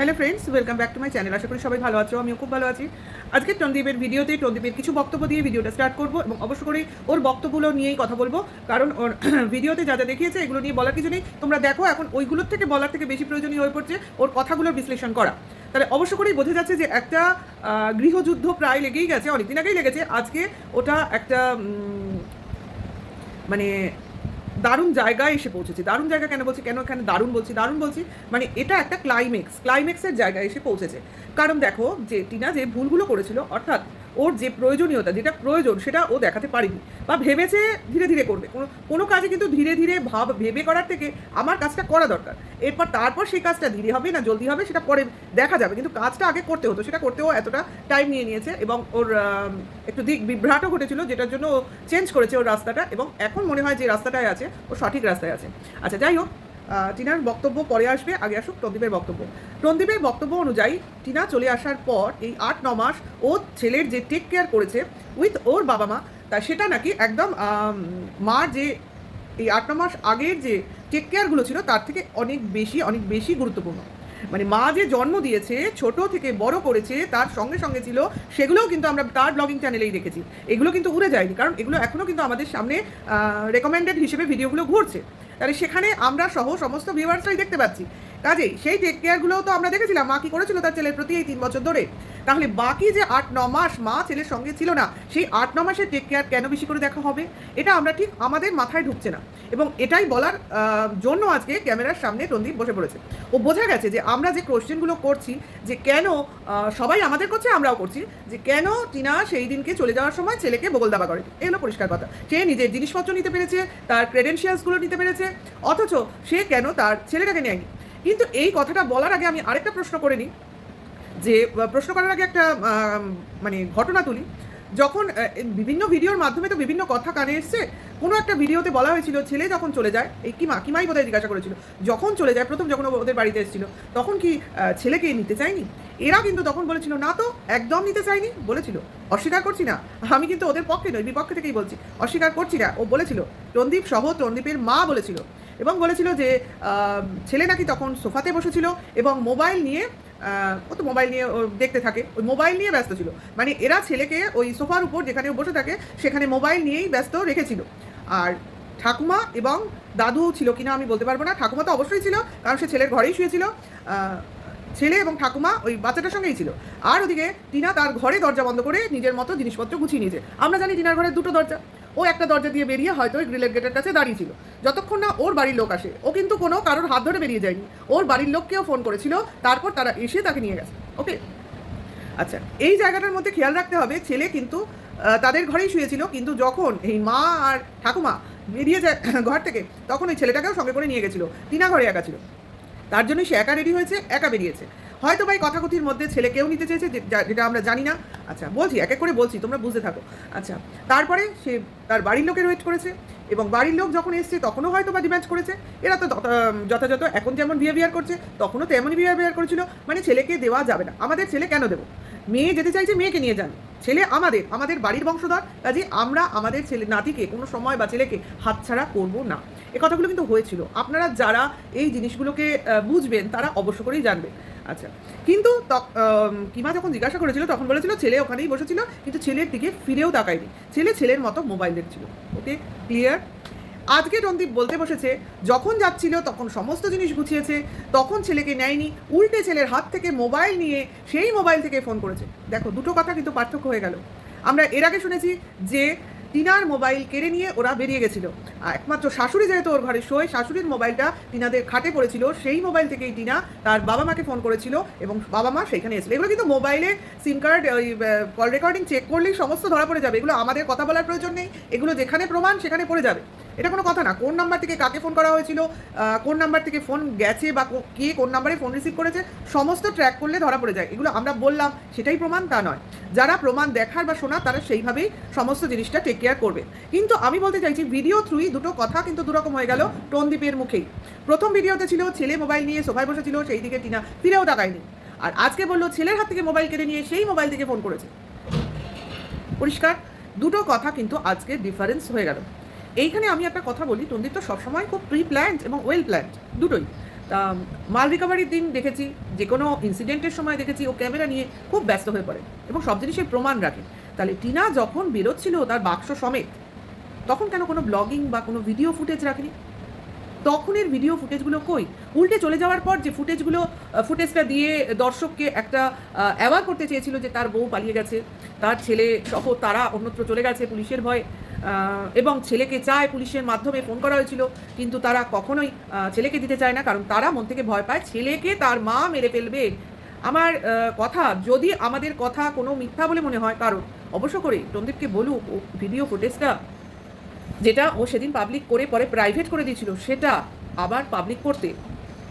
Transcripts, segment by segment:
Hello friends, welcome back to my channel. আশা করি সবাই ভালো আছো, আমিও খুব ভালো আছি। আজকে টনদীপের ভিডিওতে টনদীপের কিছু বক্তব্য দিয়ে ভিডিওটা স্টার্ট করবো এবং অবশ্য করে ওর বক্তব্যগুলো নিয়েই কথা বলবো, কারণ ওর ভিডিওতে যা যা দেখিয়েছে এগুলো নিয়ে বলার কিছু নেই। তোমরা দেখো, এখন ওইগুলোর থেকে বলার থেকে বেশি প্রয়োজনীয় হয়ে পড়ছে ওর কথাগুলোর বিশ্লেষণ করা। তাহলে অবশ্য করেই বোঝা যাচ্ছে যে একটা গৃহযুদ্ধ প্রায় লেগেই গেছে, অনেকদিন আগেই লেগেছে। আজকে ওটা একটা মানে দারুণ জায়গায় এসে পৌঁছেছে। দারুণ জায়গা কেন বলছি, কেন এখানে দারুণ বলছি মানে এটা একটা ক্লাইম্যাক্সের জায়গায় এসে পৌঁছেছে। কারণ দেখো যে টিনা যে ভুলগুলো করেছিল, অর্থাৎ ওর যে প্রয়োজনীয়তা, যেটা প্রয়োজন সেটা ও দেখাতে পারেনি, বা ভেবেছে ধীরে ধীরে করবে। কোনো কাজে কিন্তু ধীরে ধীরে ভেবে করার থেকে আমার কাজটা করা দরকার, তারপর সেই কাজটা ধীরে হবে না জলদি হবে সেটা পরে দেখা যাবে, কিন্তু কাজটা আগে করতে হতো। সেটা করতেও এতটা টাইম নিয়ে নিয়েছে এবং ওর একটু দিক বিভ্রাটও ঘটেছিল, যেটার জন্য ও চেঞ্জ করেছে ওর রাস্তাটা, এবং এখন মনে হয় যে রাস্তাটায় আছে ও সঠিক রাস্তায় আছে। আচ্ছা, যাই হোক, টিনার বক্তব্য পরে আসবে, আগে আসুক টনদীপের বক্তব্য। টনদীপের বক্তব্য অনুযায়ী টিনা চলে আসার পর এই 8-9 মাস ও ছেলের যে টেক কেয়ার করেছে উইথ ওর বাবা মা, তা সেটা নাকি একদম মার যে এই 8-9 মাস আগের যে টেক কেয়ারগুলো ছিল তার থেকে অনেক বেশি গুরুত্বপূর্ণ। মানে মা যে জন্ম দিয়েছে, ছোট থেকে বড় করেছে, তার সঙ্গে সঙ্গে ছিল, সেগুলোও কিন্তু আমরা তার ব্লগিং চ্যানেলেই দেখেছি। এগুলো কিন্তু উড়ে যায়নি, কারণ এগুলো এখনও কিন্তু আমাদের সামনে রেকমেন্ডেড হিসেবে ভিডিওগুলো ঘুরছে। তাহলে সেখানে আমরা সহ সমস্ত ভিউয়ার্সরাই দেখতে পাচ্ছি। কাজেই সেই টেক কেয়ারগুলোও তো আমরা দেখেছিলাম মা কী করেছিল তার ছেলের প্রতি এই 3 বছর ধরে। তাহলে বাকি যে 8-9 মাস মা ছেলের সঙ্গে ছিল না, সেই 8-9 মাসের টেক কেয়ার কেন বেশি করে দেখা হবে? এটা আমরা ঠিক আমাদের মাথায় ঢুকছে না, এবং এটাই বলার জন্য আজকে ক্যামেরার সামনে টনদীপ বসে পড়েছে। ও বোঝা গেছে যে আমরা যে কোশ্চেনগুলো করছি, যে কেন সবাই আমাদের করছে, আমরাও করছি, যে কেন টিনা সেই দিনকে চলে যাওয়ার সময় ছেলেকে বগল দাবা করে। এগুলো পরিষ্কার কথা। সে নিজের জিনিসপত্র নিতে পেরেছে, তার ক্রেডেনশিয়ালসগুলো নিতে পেরেছে, অথচ সে কেন তার ছেলেটাকে নেয়নি। কিন্তু এই কথাটা বলার আগে আমি আরেকটা প্রশ্ন করে নিই, যে প্রশ্ন করার আগে একটা মানে ঘটনা তুলি। যখন বিভিন্ন ভিডিওর মাধ্যমে তো বিভিন্ন কথা কানে এসছে, কোনো একটা ভিডিওতে বলা হয়েছিল ছেলে যখন চলে যায়, এই কিমাই বোধহয় জিজ্ঞাসা করেছিল, যখন চলে যায় প্রথম যখন ওদের বাড়িতে এসেছিল তখন কি ছেলেকে নিতে চায়নি? এরা কিন্তু তখন বলেছিল না তো, একদম নিতে চায়নি বলেছিল। অস্বীকার করছি না, আমি কিন্তু ওদের পক্ষে নই, বিপক্ষে থেকেই বলছি, অস্বীকার করছি না। ও বলেছিল, টনদীপ সহ টনদীপের মা বলেছিল, এবং বলেছিল যে ছেলে নাকি তখন সোফাতে বসেছিল এবং মোবাইল নিয়ে, ও তো মোবাইল নিয়ে দেখতে থাকে, ওই মোবাইল নিয়ে ব্যস্ত ছিল। মানে এরা ছেলেকে ওই সোফার উপর যেখানে বসে থাকে সেখানে মোবাইল নিয়েই ব্যস্ত রেখেছিল। আর ঠাকুমা এবং দাদু ছিল কিনা আমি বলতে পারবো না, ঠাকুমা তো অবশ্যই ছিল, কারণ সে ছেলের ঘরেই শুয়েছিল। ছেলে এবং ঠাকুমা ওই বাচ্চাটার সঙ্গেই ছিল। আর ওদিকে টিনা তার ঘরে দরজা বন্ধ করে নিজের মতো জিনিসপত্র গুছিয়ে নিয়েছে। আমরা জানি টিনার ঘরে 2টো দরজা, ও একটা দরজা দিয়ে বেরিয়ে হয়তো ওই গ্রিলের গেটের কাছে দাঁড়িয়ে ছিল যতক্ষণ না ওর বাড়ির লোক আসে। ও কিন্তু কোনো কারোর হাত ধরে বেরিয়ে যায়নি, ওর বাড়ির লোককেও ফোন করেছিল, তারপর তারা এসে তাকে নিয়ে গেছে। ওকে, আচ্ছা, এই জায়গাটার মধ্যে খেয়াল রাখতে হবে, ছেলে কিন্তু তাদের ঘরেই শুয়েছিল, কিন্তু যখন এই মা আর ঠাকুমা বেরিয়ে যায় ঘর থেকে, তখন ওই ছেলেটাকেও সঙ্গে করে নিয়ে গেছিলো। টিনা ঘরে একা ছিল, তার জন্যই সে একা রেডি হয়েছে, একা বেরিয়েছে। হয়তো ভাই কথাকথির মধ্যে ছেলে কেউ নিতে চেয়েছে, যেটা আমরা জানি না। আচ্ছা, বলছি, এক এক করে বলছি, তোমরা বুঝতে থাকো। আচ্ছা, তারপরে সে তার বাড়ির লোকের ওয়েট করেছে, এবং বাড়ির লোক যখন এসছে তখনও হয়তো বা ডিম্যান্ড করেছে। এরা তো যথাযথ এখন যেমন বিহেভিয়ার করছে তখনও তেমনই বিহেভিয়ার করেছিল। মানে ছেলেকে দেওয়া যাবে না, আমাদের ছেলে কেন দেবো? মেয়ে যেতে চাইছে, মেয়েকে নিয়ে যান। ছেলে আমাদের বাড়ির বংশধর, কাজে আমরা আমাদের ছেলে নাতিকে কোনো সময় বা ছেলেকে হাতছাড়া করবো না। এ কথাগুলো কিন্তু হয়েছিল, আপনারা যারা এই জিনিসগুলোকে বুঝবেন তারা অবশ্য করেই জানবে। আচ্ছা, কিন্তু কিমা যখন জিজ্ঞাসা করেছিল তখন বলেছিল ছেলে ওখানেই বসেছিল, কিন্তু ছেলের দিকে ফিরেও তাকায়নি, ছেলের মতো মোবাইল দেখছিল। ওকে, ক্লিয়ার? আজকে টনদীপ বলতে বসেছে যখন যাচ্ছিল তখন সমস্ত জিনিস গুছিয়েছে, তখন ছেলেকে নেয়নি, উল্টে ছেলের হাত থেকে মোবাইল নিয়ে সেই মোবাইল থেকে ফোন করেছে। দেখো, দুটো কথা কিন্তু পার্থক্য হয়ে গেল। আমরা এর আগে শুনেছি যে টিনার মোবাইল কেড়ে নিয়ে ওরা বেরিয়ে গেছিলো, একমাত্র শাশুড়ি যেহেতু ওর ঘরে শোয়, শাশুড়ির মোবাইলটা টিনাদের খাটে পড়েছিল, সেই মোবাইল থেকেই টিনা তার বাবা মাকে ফোন করেছিল এবং বাবা মা সেইখানে এসেছিল। এগুলো কিন্তু মোবাইলে সিম কার্ড, ওই কল রেকর্ডিং চেক করলেই সমস্ত ধরা পড়ে যাবে, এগুলো আমাদের কথা বলার প্রয়োজন নেই, এগুলো যেখানে প্রমাণ সেখানে পড়ে যাবে। এটা কোনো কথা না, কোন নাম্বার থেকে কাকে ফোন করা হয়েছিল, কোন নাম্বার থেকে ফোন গেছে, বা কে কোন নাম্বারে ফোন রিসিভ করেছে, সমস্ত ট্র্যাক করলে ধরা পড়ে যায়। এগুলো আমরা বললাম সেটাই প্রমাণ তা নয়, যারা প্রমাণ দেখার বা শোনা তারা সেইভাবেই সমস্ত জিনিসটা টেক কেয়ার করবে। কিন্তু আমি বলতে চাইছি, ভিডিও থ্রুই দুটো কথা কিন্তু দুরকম হয়ে গেল টনদীপের মুখেই। প্রথম ভিডিওতে ছিল ছেলে মোবাইল নিয়ে সোফায় বসেছিল, সেই দিকে টিনা ফিরেও তাকায়নি, আর আজকে বললো ছেলের হাত থেকে মোবাইল কেড়ে নিয়ে সেই মোবাইল থেকে ফোন করেছে। পরিষ্কার দুটো কথা কিন্তু আজকে ডিফারেন্স হয়ে গেল। এইখানে আমি একটা কথা বলি, টনদীপ তো সবসময় খুব প্রি প্ল্যান্ড এবং ওয়েল প্ল্যান্ড দুটোই। তা মাল রিকভারির দিন দেখেছি, যে কোনো ইনসিডেন্টের সময় দেখেছি ও ক্যামেরা নিয়ে খুব ব্যস্ত হয়ে পড়ে এবং সব জিনিসের প্রমাণ রাখে। তাহলে টিনা যখন বেরোচ্ছিল তার বাক্স সমেত, তখন কেন কোনো ব্লগিং বা কোনো ভিডিও ফুটেজ রাখেনি? তখনের ভিডিও ফুটেজগুলো কই? উল্টে চলে যাওয়ার পর যে ফুটেজটা দিয়ে দর্শককে একটা অ্যাওয়ার করতে চেয়েছিল যে তার বউ পালিয়ে গেছে, তার ছেলে সহ তারা অন্যত্র চলে গেছে পুলিশের ভয়ে, এবং ছেলেকে চায় পুলিশের মাধ্যমে ফোন করা হয়েছিল, কিন্তু তারা কখনোই ছেলেকে দিতে চায় না, কারণ তারা মন থেকে ভয় পায় ছেলেকে তার মা মেরে ফেলবে। আমার কথা, যদি আমাদের কথা কোনো মিথ্যা বলে মনে হয় কারণ, অবশ্য করে রণদীপকে বলুক ও ভিডিও ফুটেজটা যেটা ও সেদিন পাবলিক করে পরে প্রাইভেট করে দিয়েছিল সেটা আবার পাবলিক করতে,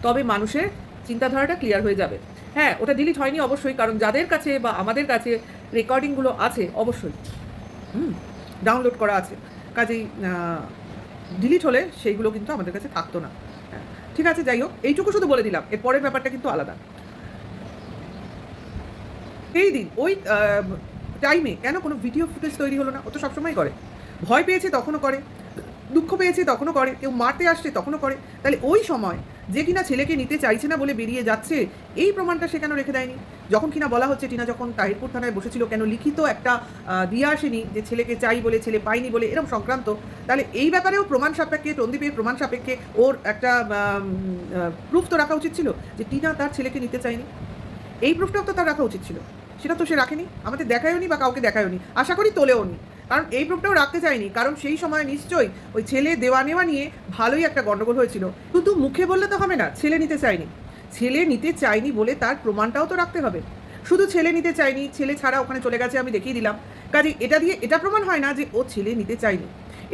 তবে মানুষের চিন্তাধারাটা ক্লিয়ার হয়ে যাবে। হ্যাঁ, ওটা ডিলিট হয়নি অবশ্যই, কারণ যাদের কাছে বা আমাদের কাছে রেকর্ডিংগুলো আছে অবশ্যই ডাউনলোড করা আছে, কাজেই ডিলিট হলে সেইগুলো কিন্তু আমাদের কাছে থাকতো না। হ্যাঁ, ঠিক আছে, যাই হোক, এইটুকু শুধু বলে দিলাম, এর পরের ব্যাপারটা কিন্তু আলাদা। এই দিন ওই টাইমে কেন কোনো ভিডিও ফুটেজ তৈরি হলো না? ও তো সবসময় করে, ভয় পেয়েছে তখনও করে, দুঃখ পেয়েছে তখনও করে, কেউ মারতে আসছে তখনও করে। তাহলে ওই সময় যে কিনা ছেলেকে নিতে চাইছে না বলে বেরিয়ে যাচ্ছে, এই প্রমাণটা সে কেন রেখে দেয়নি? যখন কিনা বলা হচ্ছে টিনা যখন তাহিরপুর থানায় বসেছিল কেন লিখিত একটা দিয়ে আসেনি যে ছেলেকে চাই বলে, ছেলে পাইনি বলে, এরকম সংক্রান্ত। তাহলে এই ব্যাপারেও প্রমাণ সাপেক্ষে, রণদীপের প্রমাণ সাপেক্ষে ওর একটা প্রুফ তো রাখা উচিত ছিল যে টিনা তার ছেলেকে নিতে চায়নি। এই প্রুফটাও তো তার রাখা উচিত ছিল, সেটা তো সে রাখেনি, আমাদের দেখায়ওনি বা কাউকে দেখায়ওনি, আশা করি তোলেও নি। কারণ এই প্রুফটাও রাখতে চাইনি, কারণ সেই সময় নিশ্চয়ই ওই ছেলে দেওয়া নেওয়া নিয়ে ভালোই একটা গণ্ডগোল হয়েছিল। শুধু মুখে বললে তো হবে না ছেলে নিতে চাইনি, ছেলে নিতে চাইনি বলে তার প্রমাণটাও তো রাখতে হবে। শুধু ছেলে নিতে চাইনি, ছেলে ছাড়া ওখানে চলে গেছে আমি দেখিয়ে দিলাম, কাজে এটা দিয়ে এটা প্রমাণ হয় না যে ও ছেলে নিতে চাইনি।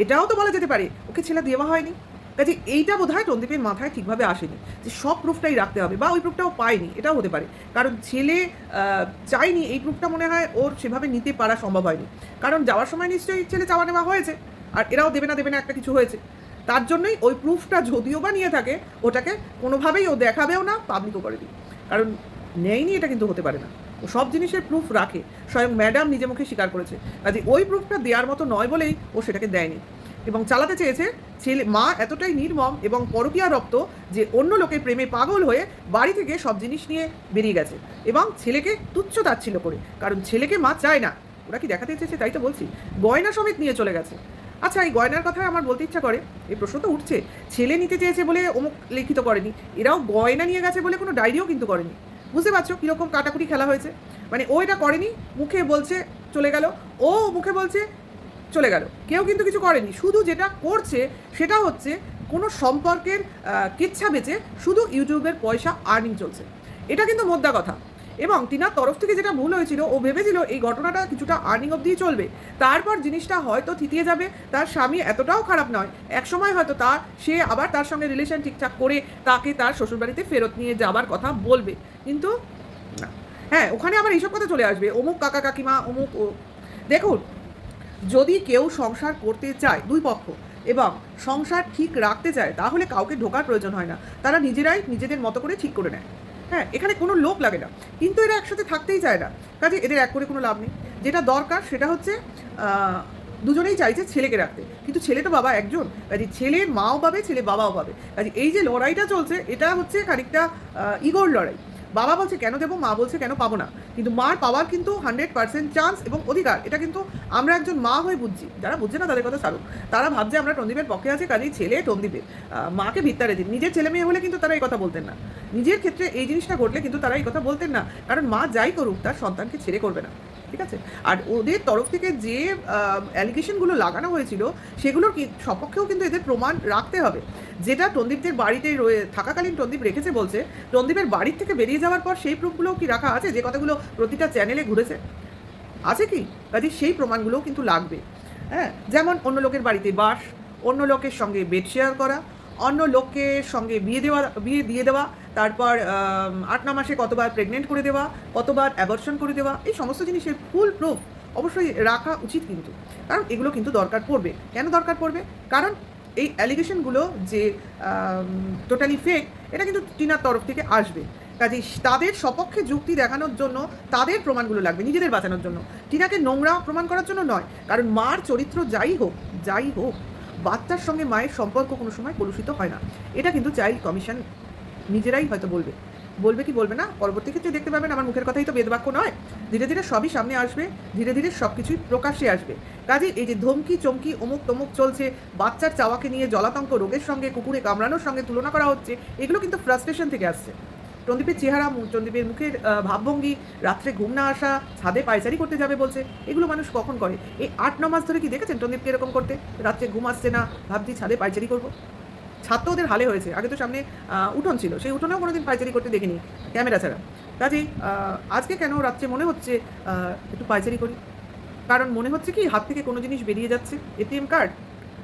এটাও তো বলা যেতে পারে ওকে ছেলে দেওয়া হয়নি। কাজে এইটা বোধ হয় রণদীপের মাথায় ঠিকভাবে আসেনি যে সব প্রুফটাই রাখতে হবে, বা ওই প্রুফটাও পায়নি, এটাও হতে পারে। কারণ ছেলে চাইনি, এই প্রুফটা মনে হয় ওর সেভাবে নিতে পারা সম্ভব হয়নি, কারণ যাওয়ার সময় নিশ্চয়ই ছেলে চাওয়া নেওয়া হয়েছে, আর এরাও দেবে না একটা কিছু হয়েছে। তার জন্যই ওই প্রুফটা যদিও বা নিয়ে থাকে, ওটাকে কোনোভাবেই ও দেখাবেও না, পাবলিকও করেনি, কারণ নেয়নি এটা কিন্তু হতে পারে না। ও সব জিনিসের প্রুফ রাখে, স্বয়ং ম্যাডাম নিজে মুখে স্বীকার করেছে। কাজে ওই প্রুফটা দেওয়ার মতো নয় বলেই ও সেটাকে দেয়নি এবং চালাতে চেয়েছে। ছেলে মা এতটাই নির্মম এবং পরকীয়া রক্ত যে অন্য লোকের প্রেমে পাগল হয়ে বাড়ি থেকে সব জিনিস নিয়ে বেরিয়ে গেছে এবং ছেলেকে তুচ্ছ তাচ্ছিল্য করে, কারণ ছেলেকে মা চায় না। ওরা কি দেখাতে চেয়েছে? তাই তো বলছি, গয়না সমেত নিয়ে চলে গেছে। আচ্ছা, এই গয়নার কথা আমার বলতে ইচ্ছা করে, এই প্রশ্ন তো উঠছে, ছেলে নিতে চেয়েছে বলে অমুক লিখিত করেনি, এরাও গয়না নিয়ে গেছে বলে কোনো ডায়েরিও কিন্তু করেনি। বুঝতে পারছো কীরকম কাটাকুটি খেলা হয়েছে? মানে ও এটা করেনি, মুখে বলছে চলে গেল, ও মুখে বলছে চলে গেল, কেউ কিন্তু কিছু করেনি। শুধু যেটা করছে সেটা হচ্ছে কোনো সম্পর্কের কিচ্ছা বেচে শুধু ইউটিউবের পয়সা আর্নিং চলছে, এটা কিন্তু মোদ্দা কথা। এবং টিনার তরফ থেকে যেটা ভুল হয়েছিল, ও ভেবেছিল এই ঘটনাটা কিছুটা আর্নিং অবধিই চলবে, তারপর জিনিসটা হয়তো থিতিয়ে যাবে। তার স্বামী এতটাও খারাপ নয়, একসময় হয়তো সে আবার তার সঙ্গে রিলেশন ঠিকঠাক করে তাকে তার শ্বশুরবাড়িতে ফেরত নিয়ে যাবার কথা বলবে, কিন্তু না। হ্যাঁ, ওখানে আবার এইসব কথা চলে আসবে, অমুক কাকা কাকিমা অমুক। দেখুন, যদি কেউ সংসার করতে চায় দুই পক্ষ এবং সংসার ঠিক রাখতে চায়, তাহলে কাউকে ঢোকার প্রয়োজন হয় না, তারা নিজেরাই নিজেদের মতো করে ঠিক করে নেয়। হ্যাঁ, এখানে কোনো লোক লাগে না, কিন্তু এরা একসাথে থাকতেই চায় না, কাজে এদের এক করে কোনো লাভ নেই। যেটা দরকার সেটা হচ্ছে দুজনেই চাইছে ছেলেকে রাখতে, কিন্তু ছেলে তো বাবা একজন, কাজে ছেলে মাও পাবে, ছেলে বাবাও পাবে। কাজে এই যে লড়াইটা চলছে, এটা হচ্ছে খানিকটা ইগোর লড়াই। বাবা বলছে কেন দেবো, মা বলছে কেন পাবো না, কিন্তু মার পাওয়ার কিন্তু 100% চান্স এবং অধিকার। এটা কিন্তু আমরা একজন মা হয়ে বুঝছি, যারা বুঝছে না তাদের কথা ছাড়ুন। তারা ভাবছে আমরা টন্দীপের পক্ষে আছে, কাজেই ছেলে টন্দীপের, মাকে ভিত্তারে দিন। নিজের ছেলে মেয়ে হলে কিন্তু তারা এই কথা বলতেন না, নিজের ক্ষেত্রে এই জিনিসটা ঘটলে কিন্তু তারা এই কথা বলতেন না, কারণ মা যাই করুক তার সন্তানকে ছেড়ে করবে না, ঠিক আছে। আর ওদের তরফ থেকে যে অ্যালিগেশনগুলো লাগানো হয়েছিল সেগুলোর সপক্ষেও কিন্তু এদের প্রমাণ রাখতে হবে। যেটা টন্দীপদের বাড়িতে থাকাকালীন টন্দীপ রেখেছে বলছে, টন্দীপের বাড়ির থেকে বেরিয়ে যাওয়ার পর সেই প্রুফগুলোও কি রাখা আছে? যে কথাগুলো প্রতিটা চ্যানেলে ঘুরেছে আছে কি? কাজে সেই প্রমাণগুলোও কিন্তু লাগবে। হ্যাঁ, যেমন অন্য লোকের বাড়িতে বাস, অন্য লোকের সঙ্গে বেড শেয়ার করা, অন্য লোকের সঙ্গে বিয়ে দিয়ে দেওয়া, তারপর 8 মাসে কতবার প্রেগনেন্ট করে দেওয়া, কতবার অ্যাবর্শন করে দেওয়া, এই সমস্ত জিনিসের ফুল প্রুফ অবশ্যই রাখা উচিত কিন্তু, কারণ এগুলো কিন্তু দরকার পড়বে। কেন দরকার পড়বে? কারণ এই অ্যালিগেশনগুলো যে টোটালি ফেক, এটা কিন্তু টিনার তরফ থেকে আসবে। কাজেই তাদের সপক্ষে যুক্তি দেখানোর জন্য তাদের প্রমাণগুলো লাগবে, নিজেদের বাঁচানোর জন্য, টিনাকে নোংরা প্রমাণ করার জন্য নয়। কারণ মার চরিত্র যাই হোক, বাচ্চার সঙ্গে মায়ের সম্পর্ক কোনো সময় কলুষিত হয় না, এটা কিন্তু চাইল্ড কমিশন নিজেরাই হয়তো বলবে, বলবে কি বলবে না পরবর্তী ক্ষেত্রে দেখতে পাবেন। আমার মুখের কথাই তো বেদবাক্য নয়। ধীরে ধীরে সবই সামনে আসবে, ধীরে ধীরে সব কিছুই প্রকাশ্যে আসবে। কাজে এই যে ধমকি চমকি অমুক তমুক চলছে, বাচ্চার চাওয়াকে নিয়ে জলাতঙ্ক রোগের সঙ্গে কুকুরে কামড়ানোর সঙ্গে তুলনা করা হচ্ছে, এগুলো কিন্তু ফ্রাস্ট্রেশন থেকে আসছে। চন্দীপের চেহারা, চন্দীপের মুখের ভাবভঙ্গি, রাত্রে ঘুম না আসা, ছাদে পায়চারি করতে যাবে বলছে, এগুলো মানুষ কখন করে? এই ৮-৯ মাস ধরে কি দেখেছেন চন্দীপকে এরকম করতে? রাত্রে ঘুম আসছে না, ভাবছি ছাদে পায়চারি করবো। ছাদ তো ওদের হালে হয়েছে। আগে তো সামনে উঠোন ছিল, সেই উঠোনেও কোনোদিন পায়চারি করতে দেখিনি ক্যামেরা ছাড়া। কাজেই আজকে কেন রাত্রে মনে হচ্ছে একটু পায়চারি করি? কারণ মনে হচ্ছে কি হাত থেকে কোনো জিনিস বেরিয়ে যাচ্ছে। এটিএম কার্ড,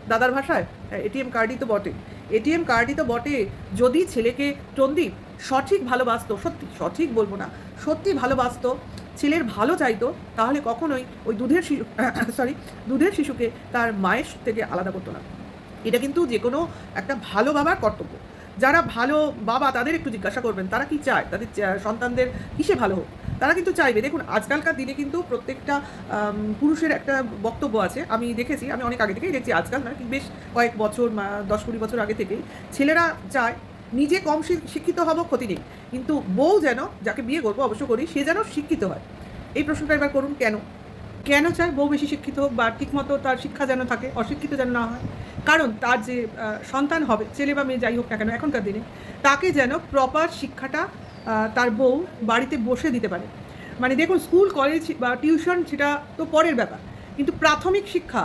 দাদার ভাষায় এটিএম কার্ডই তো বটে। এটিএম কার্ডই তো বটে। যদি ছেলেকে চন্দীপ সঠিক ভালোবাসতো, সত্যি সঠিক বলবো না, সত্যি ভালোবাসতো, ছেলের ভালো চাইতো, তাহলে কখনোই ওই দুধের শিশু দুধের শিশুকে তার মায়ের থেকে আলাদা করতো না। এটা কিন্তু যে কোনো একটা ভালো বাবার কর্তব্য। যারা ভালো বাবা তাদের একটু জিজ্ঞাসা করবেন তারা কি চায় তাদের সন্তানদের কিসে ভালো হোক। তারা কিন্তু চাইবে। দেখুন আজকালকার দিনে কিন্তু প্রত্যেকটা পুরুষের একটা বক্তব্য আছে। আমি দেখেছি, আমি অনেক আগে থেকেই দেখছি, আজকাল নয়, বেশ কয়েক বছর 10-20 বছর আগে থেকেই ছেলেরা চায় নিজে কম শিক্ষিত হব ক্ষতি নেই, কিন্তু বউ যেন, যাকে বিয়ে করবো অবশ্য করি, সে যেন শিক্ষিত হয়। এই প্রশ্নটা এবার করুন, কেন কেন চায় বউ বেশি শিক্ষিত হোক বা ঠিকমতো তার শিক্ষা যেন থাকে, অশিক্ষিত যেন না হয়? কারণ তার যে সন্তান হবে, ছেলে বা মেয়ে যাই হোক না কেন এখনকার দিনে, তাকে যেন প্রপার শিক্ষাটা তার বউ বাড়িতে বসে দিতে পারে। মানে দেখুন স্কুল কলেজ বা টিউশন সেটা তো পরের ব্যাপার, কিন্তু প্রাথমিক শিক্ষা,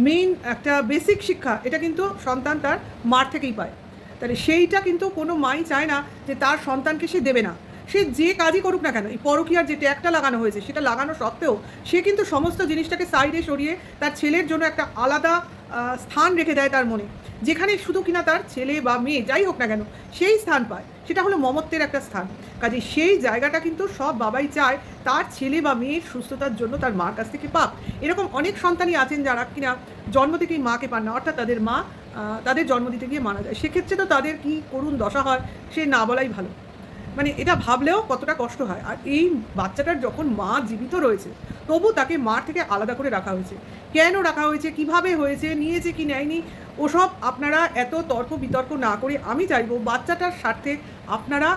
মেইন একটা বেসিক শিক্ষা, এটা কিন্তু সন্তান তার মার থেকেই পায়। তাহলে সেইটা কিন্তু কোনো মাই চায় না যে তার সন্তানকে সে দেবে না। সে যে কাজই করুক না কেন, এই পরকীয়ার যে ট্যাগটা লাগানো হয়েছে সেটা লাগানো সত্ত্বেও সে কিন্তু সমস্ত জিনিসটাকে সাইডে সরিয়ে তার ছেলের জন্য একটা আলাদা স্থান রেখে দেয় তার মনে, যেখানে শুধু কিনা তার ছেলে বা মেয়ে যাই হোক না কেন সেই স্থান পায়। সেটা হলো মমত্বের একটা স্থান। কাজে সেই জায়গাটা কিন্তু সব বাবাই চায় তার ছেলে বা মেয়ের সুস্থতার জন্য তার মার কাছ থেকে পাক। এরকম অনেক সন্তানই আছেন যারা কিনা জন্ম থেকেই মাকে পান না, অর্থাৎ তাদের মা তাদের জন্ম দিতে গিয়ে মারা যায়। সেক্ষেত্রে তো তাদের কী করুণ দশা হয় সে না বলাই ভালো। মানে এটা ভাবলেও কতটা কষ্ট হয়। আর এই বাচ্চাটার যখন মা জীবিত রয়েছে তবু তাকে মার থেকে আলাদা করে রাখা হয়েছে। কেন রাখা হয়েছে, কিভাবে হয়েছে, নিয়েছে কি নেয়নি, ওসব আপনারা এত তর্ক বিতর্ক না করে আমি চাইবো বাচ্চাটার স্বার্থে আপনারা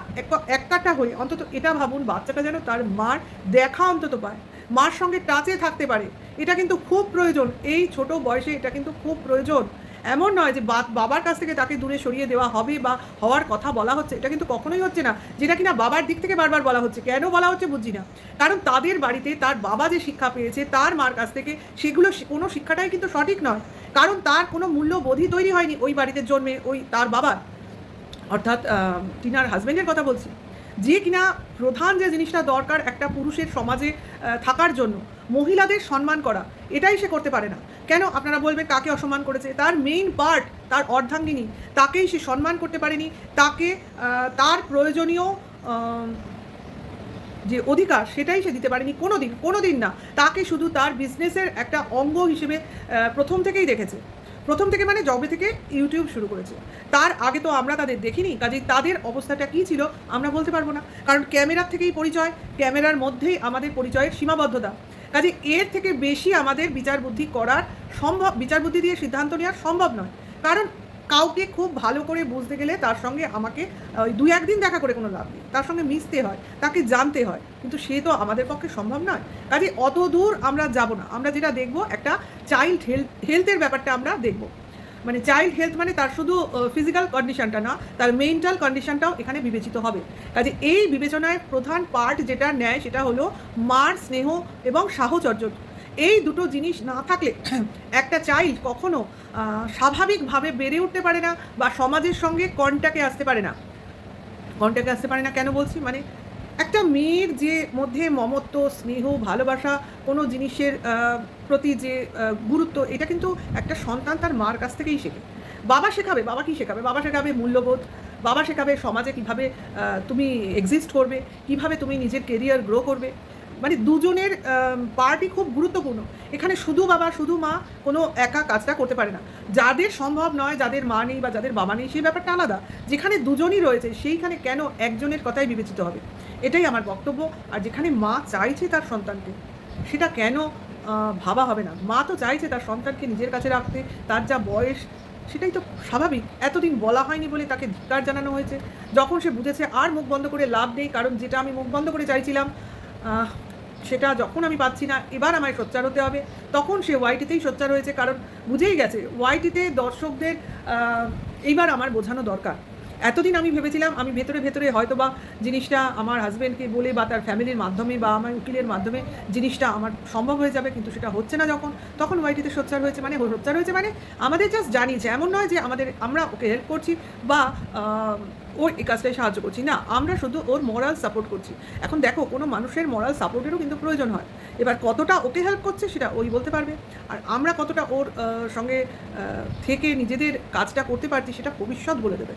এককাটা হয়ে অন্তত এটা ভাবুন, বাচ্চাটা যেন তার মার দেখা অন্তত পায়, মার সঙ্গে টাচে থাকতে পারে। এটা কিন্তু খুব প্রয়োজন, এই ছোট বয়সে এটা কিন্তু খুব প্রয়োজন। এমন নয় যে বাবার কাছ থেকে তাকে দূরে সরিয়ে দেওয়া হবে বা হওয়ার কথা বলা হচ্ছে, এটা কিন্তু কখনোই হচ্ছে না। যেটা কিনা বাবার দিক থেকে বারবার বলা হচ্ছে, কেন বলা হচ্ছে বুঝি না। কারণ তাদের বাড়িতে তার বাবা যে শিক্ষা পেয়েছে তার মার কাছ থেকে, সেগুলো কোনো শিক্ষাটাই কিন্তু সঠিক নয়। কারণ তার কোনো মূল্যবোধই তৈরি হয়নি ওই বাড়িতে জন্মে ওই তার বাবার, অর্থাৎ টিনার হাজব্যান্ডের কথা বলছি, যে কিনা প্রধান যে জিনিসটা দরকার একটা পুরুষের সমাজে থাকার জন্য, মহিলাদের সম্মান করা, এটাই সে করতে পারে না। কেন আপনারা বলবেন কাকে অসম্মান করেছে? তার মেইন পার্ট, তার অর্ধাঙ্গিনী, তাকেই সে সম্মান করতে পারেনি। তাকে তার প্রয়োজনীয় যে অধিকার সেটাই সে দিতে পারেনি কোনো দিন না। তাকে শুধু তার বিজনেসের একটা অঙ্গ হিসেবে প্রথম থেকেই দেখেছে। প্রথম থেকে মানে যবে থেকে ইউটিউব শুরু করেছে, তার আগে তো আমরা তাদের দেখিনি। কাজেই তাদের অবস্থাটা কী ছিল আমরা বলতে পারবো না, কারণ ক্যামেরার থেকেই পরিচয়, ক্যামেরার মধ্যেই আমাদের পরিচয়ের সীমাবদ্ধতা। কাজে এর থেকে বেশি আমাদের বিচার বুদ্ধি করার সম্ভব, বিচার বুদ্ধি দিয়ে সিদ্ধান্ত নেওয়া সম্ভব নয়। কারণ কাউকে খুব ভালো করে বুঝতে গেলে তার সঙ্গে আমাকে ওই 2-1 দিন দেখা করে কোনো লাভ নেই, তার সঙ্গে মিশতে হয়, তাকে জানতে হয়, কিন্তু সে তো আমাদের পক্ষে সম্ভব নয়। কাজে অত দূর আমরা যাব না। আমরা যেটা দেখব একটা চাইল্ড হেলথের ব্যাপারটা আমরা দেখব। মানে চাইল্ড হেলথ মানে তার শুধু ফিজিক্যাল কন্ডিশনটা না, তার মেন্টাল কন্ডিশনটাও এখানে বিবেচিত হবে। কাজে এই বিবেচনায় প্রধান পার্ট যেটা নেয় সেটা হলো মার স্নেহ এবং সাহচর্য। এই দুটো জিনিস না থাকলে একটা চাইল্ড কখনো স্বাভাবিকভাবে বেড়ে উঠতে পারে না বা সমাজের সঙ্গে কন্ট্যাক্টে আসতে পারে না। কেন বলছি, মানে একটা মেয়ের যে মধ্যে মমত্ব, স্নেহ, ভালোবাসা, কোনো জিনিসের প্রতি যে গুরুত্ব, এটা কিন্তু একটা সন্তান তার মার কাছ থেকেই শেখে। বাবা শেখাবে, বাবা কী শেখাবে? বাবা শেখাবে মূল্যবোধ, বাবা শেখাবে সমাজে কীভাবে তুমি এক্সিস্ট করবে, কীভাবে তুমি নিজের কেরিয়ার গ্রো করবে। মানে দুজনের পার্টই খুব গুরুত্বপূর্ণ। এখানে শুধু বাবা শুধু মা কোনো একা কাজটা করতে পারে না। যাদের সম্ভব নয়, যাদের মা নেই বা যাদের বাবা নেই, সেই ব্যাপারটা আলাদা। যেখানে দুজনই রয়েছে সেইখানে কেন একজনের কথাই বিবেচিত হবে, এটাই আমার বক্তব্য। আর যেখানে মা চাইছে তার সন্তানকে, সেটা কেন ভাবা হবে না? মা তো চাইছে তার সন্তানকে নিজের কাছে রাখতে, তার যা বয়স সেটাই তো স্বাভাবিক। এতদিন বলা হয়নি বলে তাকে ধিক্কার জানানো হয়েছে। যখন সে বুঝেছে আর মুখ বন্ধ করে লাভ নেই, কারণ যেটা আমি মুখ বন্ধ করে চাইছিলাম আহ, সেটা যখন আমি পাচ্ছি না, এবার আমায় সোচ্চার হতে হবে, তখন সে ওয়াইটিতেই সোচ্চার হয়েছে। কারণ বুঝেই গেছে ওয়াইটিতে দর্শকদের এইবার আমার বোঝানো দরকার। এতদিন আমি ভেবেছিলাম আমি ভেতরে ভেতরে হয়তো বা জিনিসটা আমার হাজব্যান্ডকে বলে বা তার ফ্যামিলির মাধ্যমে বা আমার উকিলের মাধ্যমে জিনিসটা আমার সম্ভব হয়ে যাবে, কিন্তু সেটা হচ্ছে না। যখন তখন ওয়াইটিতে সোচ্চার হয়েছে, মানে সোচ্চার হয়েছে মানে আমাদের জাস্ট জানিয়েছে, এমন নয় যে আমরা ওকে হেল্প করছি বা ওর এই কাজটায় সাহায্য করছি না, আমরা শুধু ওর মোরাল সাপোর্ট করছি। এখন দেখো, কোনো মানুষের মোরাল সাপোর্টেরও কিন্তু প্রয়োজন হয়। এবার কতটা ওকে হেল্প করছে সেটা ওই বলতে পারবে, আর আমরা কতটা ওর সঙ্গে থেকে নিজেদের কাজটা করতে পারছি সেটা ভবিষ্যৎ বলে দেবে।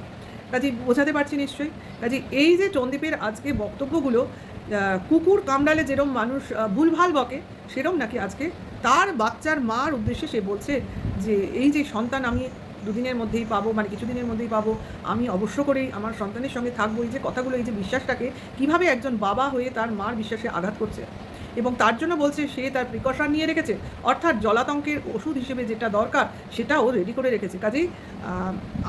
কাজে বোঝাতে পারছি নিশ্চয়ই। কাজে এই যে চন্দীপের আজকে বক্তব্যগুলো, কুকুর কামড়ালে যেরম মানুষ ভুলভাল বকে, সেরম নাকি আজকে তার বাচ্চার মার উদ্দেশ্যে সে বলছে যে এই যে সন্তান আমি দুদিনের মধ্যেই পাবো, মানে কিছুদিনের মধ্যেই পাবো, আমি অবশ্য করেই আমার সন্তানের সঙ্গে থাকবো। এই যে কথাগুলো, এই যে বিশ্বাসটাকে কীভাবে একজন বাবা হয়ে তার মার বিশ্বাসে আঘাত করছে, এবং তার জন্য বলছে সে তার প্রিকশন নিয়ে রেখেছে, অর্থাৎ জলাতঙ্কের ওষুধ হিসেবে যেটা দরকার সেটাও রেডি করে রেখেছে। কাজেই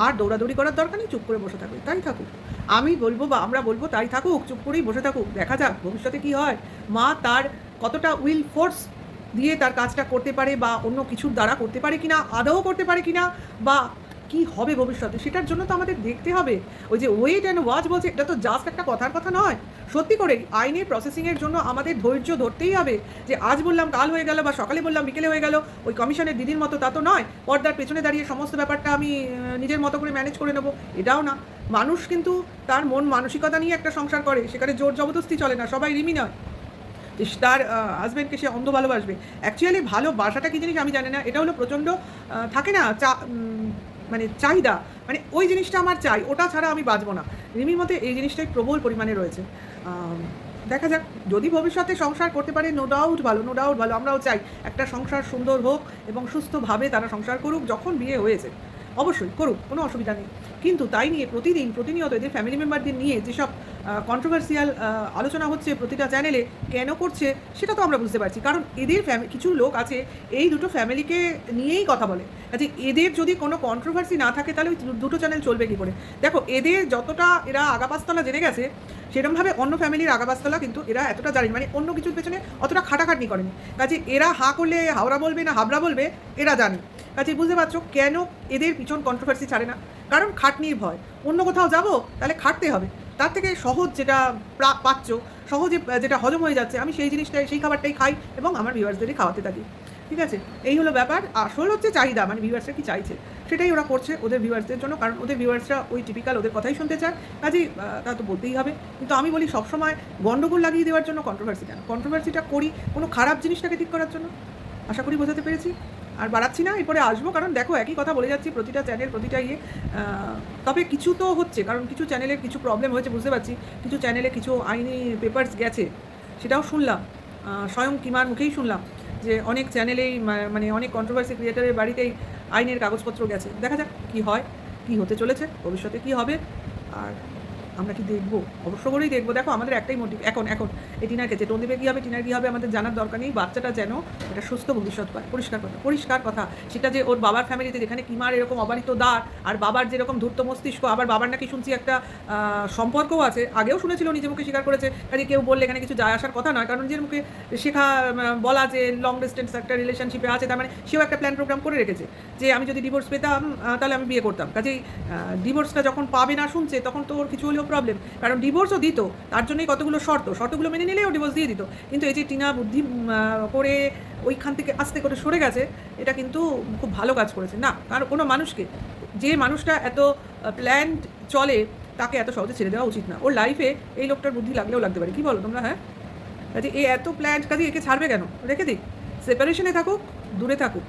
আর দৌড়াদৌড়ি করার দরকার নেই, চুপ করে বসে থাকবে, তাই থাকুক। আমি বলবো বা আমরা বলবো তাই থাকুক, চুপ করেই বসে থাকুক, দেখা যাক ভবিষ্যতে কী হয়। মা তার কতটা উইল ফোর্স দিয়ে তার কাজটা করতে পারে, বা অন্য কিছুর দ্বারা করতে পারে কিনা, আদৌ করতে পারে কিনা, বা কি হবে ভবিষ্যতে, সেটার জন্য তো আমাদের দেখতে হবে। ওই যে ওয়েট অ্যান্ড ওয়াচ বলছে, এটা তো জাস্ট একটা কথার কথা নয়। সত্যি করেই আইনের প্রসেসিংয়ের জন্য আমাদের ধৈর্য ধরতেই হবে, যে আজ বললাম কাল হয়ে গেল, বা সকালে বললাম বিকেলে হয়ে গেল, ওই কমিশনের দিদির মতো তা তো নয়, পর্দার পেছনে দাঁড়িয়ে সমস্ত ব্যাপারটা আমি নিজের মতো করে ম্যানেজ করে নেবো, এটাও না। মানুষ কিন্তু তার মন মানসিকতা নিয়ে একটা সংসার করে, সেখানে জোর জবরদস্তি চলে না, সবাই রিমি নয় তার হাজব্যান্ডকে সে অন্ধ ভালোবাসবে। অ্যাকচুয়ালি ভালোবাসাটা কী জিনিস আমি জানি না, এটা হলো প্রচণ্ড থাকে না মানে চাহিদা, মানে ওই জিনিসটা আমার চাই, ওটা ছাড়া আমি বাঁচবো না। রিমির মধ্যে এই জিনিসটাই প্রবল পরিমাণে রয়েছে। দেখা যাক, যদি ভবিষ্যতে সংসার করতে পারে নো ডাউট ভালো, নো ডাউট ভালো। আমরাও চাই একটা সংসার সুন্দর হোক এবং সুস্থভাবে তারা সংসার করুক। যখন বিয়ে হয়েছে অবশ্যই করুক, কোনো অসুবিধা নেই, কিন্তু তাই নিয়ে প্রতিনিয়ত এদের ফ্যামিলি মেম্বারদের নিয়ে যেসব কন্ট্রোভার্সিয়াল আলোচনা হচ্ছে প্রতিটা চ্যানেলে, কেন করছে সেটা তো আমরা বুঝতে পারছি। কারণ এদের কিছু লোক আছে এই দুটো ফ্যামিলিকে নিয়েই কথা বলে। কাজে এদের যদি কোনো কন্ট্রোভার্সি না থাকে তাহলে ওই দুটো চ্যানেল চলবে কী করে? দেখো, এদের যতটা এরা আগাপাস্তলা জেনে গেছে, সেরকমভাবে অন্য ফ্যামিলির আগাপাস্তলা কিন্তু এরা এতটা জানেন, মানে অন্য কিছুর পেছনে অতটা খাটাখাটনি করেনি। কাজে এরা হাঁ করলে হাওড়া বলবে না হাবড়া বলবে, এরা জানে। কাজে বুঝতে পারছো কেন এদের পিছন কন্ট্রোভার্সি ছাড়ে না? কারণ খাটনির ভয়। অন্য কোথাও যাবো তাহলে খাটতে হবে, তার থেকে সহজ যেটা পাচ্ছ, সহজে যেটা হজম হয়ে যাচ্ছে, আমি সেই জিনিসটাই, সেই খাবারটাই খাই এবং আমার ভিউয়ার্সদেরই খাওয়াতে থাকি। ঠিক আছে, এই হলো ব্যাপার। আসল হচ্ছে চাহিদা, মানে ভিউয়ার্সরা কী চাইছে সেটাই ওরা করছে ওদের ভিউয়ার্সদের জন্য, কারণ ওদের ভিউয়ার্সরা ওই টিপিক্যাল ওদের কথাই শুনতে চায়। কাজেই তা তো বলতেই হবে। কিন্তু আমি বলি সবসময় গণ্ডগোল লাগিয়ে দেওয়ার জন্য কন্ট্রোভার্সি কেন? কন্ট্রোভার্সিটা করি কোনো খারাপ জিনিসটাকে ঠিক করার জন্য। আশা করি বোঝাতে পেরেছি, আর বাড়াচ্ছি না, এরপরে আসবো। কারণ দেখো, একই কথা বলে যাচ্ছি প্রতিটা চ্যানেল, প্রতিটা ইয়ে। তবে কিছু তো হচ্ছে, কারণ কিছু চ্যানেলের কিছু প্রবলেম হয়েছে বুঝতে পারছি, কিছু চ্যানেলে কিছু আইনি পেপারস গেছে, সেটাও শুনলাম, স্বয়ং কিমার মুখেই শুনলাম যে অনেক চ্যানেলেই, মানে অনেক কন্ট্রোভার্সি ক্রিয়েটারের বাড়িতেই আইনের কাগজপত্র গেছে। দেখা যাক কী হয়, কী হতে চলেছে, ভবিষ্যতে কী হবে, আর আমরা কি দেখবো? অবশ্য করেই দেখবো। দেখো, আমাদের একটাই মোটিভ এখন এই টিনার ক্ষেত্রে, টন্দিপে কী হবে, টিনার কী হবে আমাদের জানার দরকার নেই। বাচ্চাটা যেন একটা সুস্থ ভবিষ্যৎ পায়, পরিষ্কার কথা। সেটা যে ওর বাবার ফ্যামিলিতে যেখানে কিমার এরকম অবারিত দ্বার, আর বাবার যেরকম ধূর্ত মস্তিষ্ক, আবার বাবার নাকি শুনছি একটা সম্পর্কও আছে, আগেও শুনেছিল, নিজে মুখে স্বীকার করেছে। কাজে কেউ বললে এখানে কিছু যায় আসার কথা নয়, কারণ নিজের মুখে শেখা, বলা যে লং ডিস্টেন্স একটা রিলেশনশিপে আছে, তার মানে সেও একটা প্ল্যান প্রোগ্রাম করে রেখেছে যে আমি যদি ডিভোর্স পেতাম তাহলে আমি বিয়ে করতাম। কাজেই ডিভোর্সটা যখন পাবে না শুনছে, তখন তো ওর কিছু হলেও প্রবলেম, কারণ ডিভোর্সও দিত, তার জন্যই কতগুলো শর্তগুলো মেনে নিলেও ডিভোর্স দিয়ে দিত। কিন্তু এই যে টিনা বুদ্ধি করে ওইখান থেকে আস্তে করে সরে গেছে, এটা কিন্তু খুব ভালো কাজ করেছে না। কারণ কোনো মানুষকে, যে মানুষটা এত প্ল্যান্ড চলে, তাকে এত সহজে ছেড়ে দেওয়া উচিত না। ওর লাইফে এই লোকটার বুদ্ধি লাগলেও লাগতে পারে, কী বলো তোমরা? হ্যাঁ, কাজে এ এত প্ল্যান্ড, কাজে একে ছাড়বে কেন? রেখে দিক, সেপারেশনে থাকুক, দূরে থাকুক।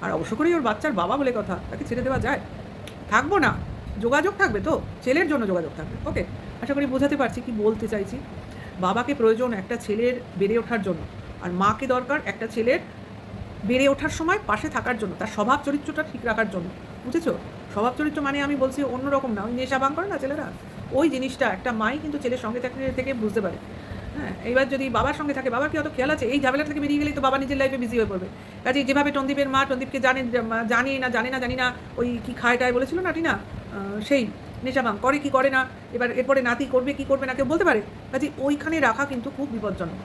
আর অবশ্য করেই ওর বাচ্চার বাবা বলে কথা, তাকে ছেড়ে দেওয়া যায়? থাকবো না, যোগাযোগ থাকবে তো, ছেলের জন্য যোগাযোগ থাকবে। ওকে, আশা করি বোঝাতে পারছি কি বলতে চাইছি। বাবাকে প্রয়োজন একটা ছেলের বেড়ে ওঠার জন্য, আর মাকে দরকার একটা ছেলের বেড়ে ওঠার সময় পাশে থাকার জন্য, তার স্বভাব চরিত্রটা ঠিক রাখার জন্য। বুঝেছো? স্বভাব চরিত্র মানে আমি বলছি অন্যরকম না, ওই নেশা ভাঙ করে না ছেলেরা, ওই জিনিসটা একটা মাই কিন্তু ছেলের সঙ্গে থেকে বুঝতে পারে। হ্যাঁ, এইবার যদি বাবার সঙ্গে থাকে, বাবার কি অত খেয়াল আছে? এই ঝামেলা থেকে বেরিয়ে গেলেই তো বাবা নিজের লাইফে বিজি হয়ে পড়বে। কাজেই যেভাবে টন্দীপের মা টন্দীপকে জানি না ওই কি খায় টায় বলেছিল না টিনা, সেই নেশা ভাঙ করে কি করে না, এবার এরপরে নাতি করবে কি করবে না কেউ বলতে পারে। কাজেই ওইখানে রাখা কিন্তু খুব বিপজ্জনক।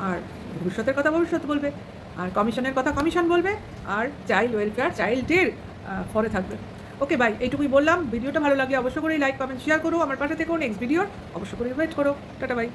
আর ভবিষ্যতের কথা ভবিষ্যৎ বলবে, আর কমিশনের কথা কমিশন বলবে, আর চাইল্ড ওয়েলফেয়ার চাইল্ডের ফরে থাকবে। ওকে বাই, এইটুকুই বললাম। ভিডিওটা ভালো লাগলে অবশ্যই করে লাইক কমেন্ট শেয়ার করো, আমার পাশে থেকো, নেক্সট ভিডিওর অবশ্যই করে ওয়েট করো। Tata bye.